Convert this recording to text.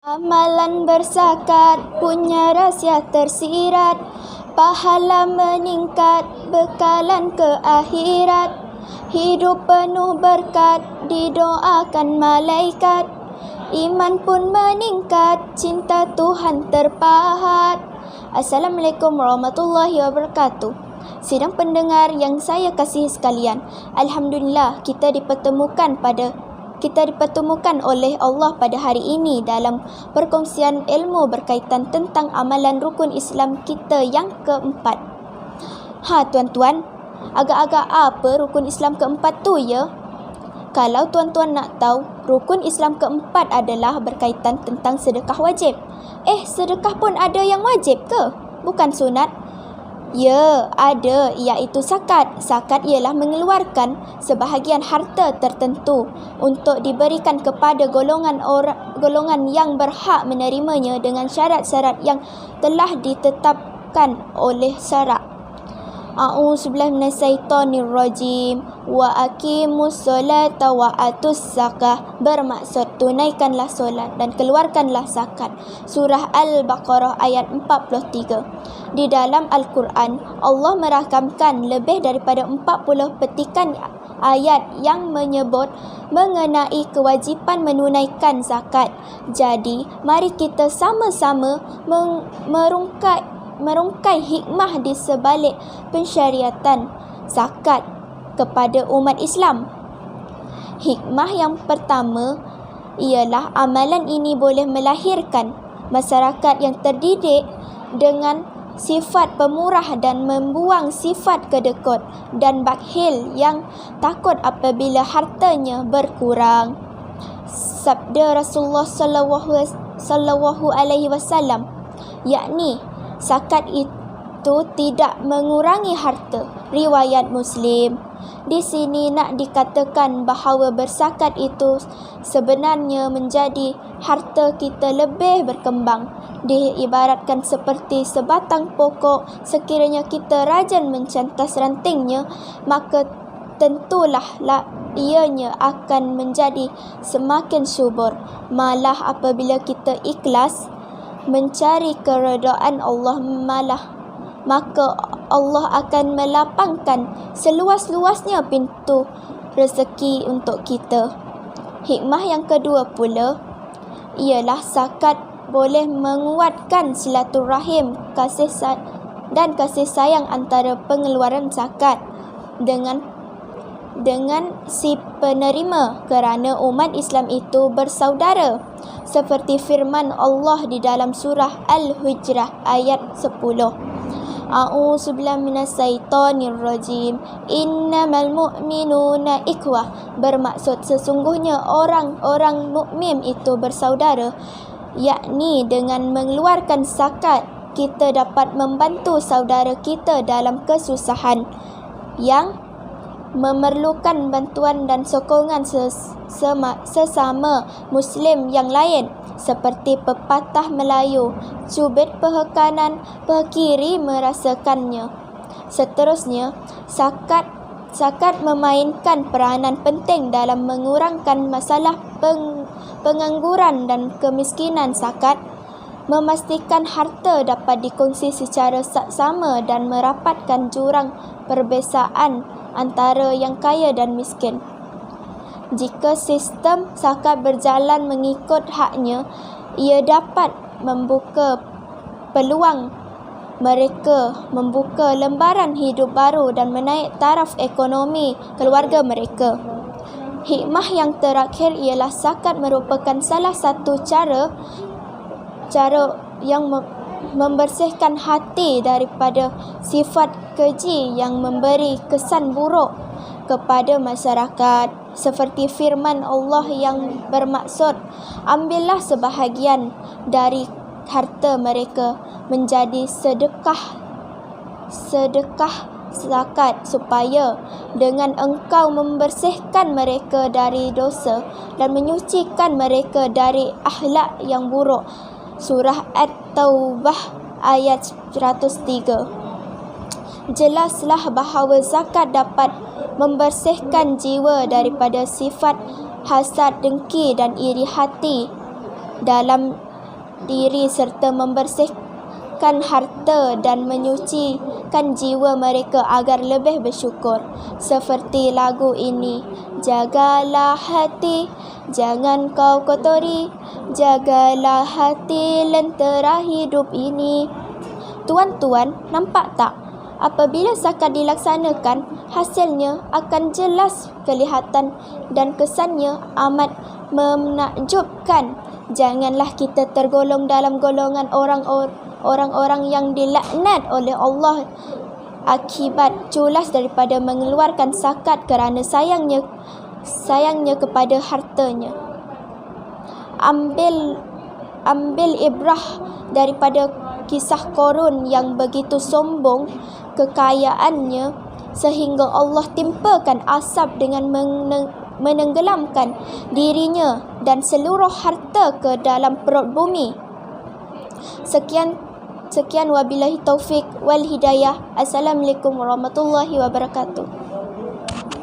Amalan berzakat punya rahsia tersirat, pahala meningkat, bekalan ke akhirat. Hidup penuh berkat, didoakan malaikat. Iman pun meningkat, cinta Tuhan terpahat. Assalamualaikum warahmatullahi wabarakatuh. Sidang pendengar yang saya kasihi sekalian, Alhamdulillah kita dipertemukan oleh Allah pada hari ini dalam perkongsian ilmu berkaitan tentang amalan rukun Islam kita yang keempat. Tuan-tuan, agak-agak apa rukun Islam keempat tu ya? Kalau tuan-tuan nak tahu, rukun Islam keempat adalah berkaitan tentang sedekah wajib. Sedekah pun ada yang wajib ke? Bukan sunat? Ya, ada, iaitu zakat. Zakat ialah mengeluarkan sebahagian harta tertentu untuk diberikan kepada golongan yang berhak menerimanya dengan syarat-syarat yang telah ditetapkan oleh syarak. A'udzubillahi minasyaitonirrajim. Wa aqimus solata wa atus zakah, bermaksud tunaikanlah solat dan keluarkanlah zakat. Surah Al-Baqarah ayat 43. Di dalam Al-Quran, Allah merakamkan lebih daripada 40 petikan ayat yang menyebut mengenai kewajipan menunaikan zakat. Jadi, mari kita sama-sama merungkai hikmah di sebalik pensyariatan zakat kepada umat Islam. Hikmah yang pertama ialah amalan ini boleh melahirkan masyarakat yang terdidik dengan sifat pemurah dan membuang sifat kedekut dan bakhil yang takut apabila hartanya berkurang. Sabda Rasulullah sallallahu alaihi wasallam, yakni zakat itu tidak mengurangi harta. Riwayat Muslim. Di sini nak dikatakan bahawa berzakat itu sebenarnya menjadi harta kita lebih berkembang. Diibaratkan seperti sebatang pokok, sekiranya kita rajin mencantas rantingnya, maka tentulah ianya akan menjadi semakin subur. Malah apabila kita ikhlas mencari keredaan Allah, maka Allah akan melapangkan seluas-luasnya pintu rezeki untuk kita. Hikmah yang kedua pula ialah zakat boleh menguatkan silaturahim dan kasih sayang antara pengeluaran zakat dengan si penerima, kerana umat Islam itu bersaudara. Seperti firman Allah di dalam surah Al-Hujrah ayat 10. A'udzubillahi minasyaitonirrajim. Innamal mu'minuna ikhwah, bermaksud sesungguhnya orang-orang mukmin itu bersaudara, yakni dengan mengeluarkan zakat kita dapat membantu saudara kita dalam kesusahan yang memerlukan bantuan dan sokongan sesama Muslim yang lain. Seperti pepatah Melayu, cubit pehekanan, pekiri merasakannya. Seterusnya, zakat memainkan peranan penting dalam mengurangkan masalah pengangguran dan kemiskinan. Zakat memastikan harta dapat dikongsi secara saksama dan merapatkan jurang perbezaan antara yang kaya dan miskin. Jika sistem zakat berjalan mengikut haknya, ia dapat membuka peluang mereka membuka lembaran hidup baru dan menaik taraf ekonomi keluarga mereka. Hikmah yang terakhir ialah zakat merupakan salah satu cara yang membersihkan hati daripada sifat keji yang memberi kesan buruk kepada masyarakat. Seperti firman Allah yang bermaksud, ambillah sebahagian dari harta mereka menjadi sedekah zakat, supaya dengan engkau membersihkan mereka dari dosa dan menyucikan mereka dari akhlak yang buruk. Surah At-Taubah ayat 103. Jelaslah bahawa zakat dapat membersihkan jiwa daripada sifat hasad, dengki dan iri hati. Dalam diri serta membersihkan harta dan menyucikan jiwa mereka agar lebih bersyukur. Seperti lagu ini, jagalah hati, jangan kau kotori, jagalah hati lentera hidup ini. Tuan-tuan, nampak tak? Apabila zakat dilaksanakan, hasilnya akan jelas kelihatan dan kesannya amat menakjubkan. Janganlah kita tergolong dalam golongan orang-orang yang dilaknat oleh Allah akibat culas daripada mengeluarkan zakat kerana sayangnya kepada hartanya. Ambil ibrah daripada kisah Qarun yang begitu sombong kekayaannya sehingga Allah timpakan asap dengan menenggelamkan dirinya dan seluruh harta ke dalam perut bumi. Sekian wabillahi taufik wal hidayah. Assalamualaikum warahmatullahi wabarakatuh.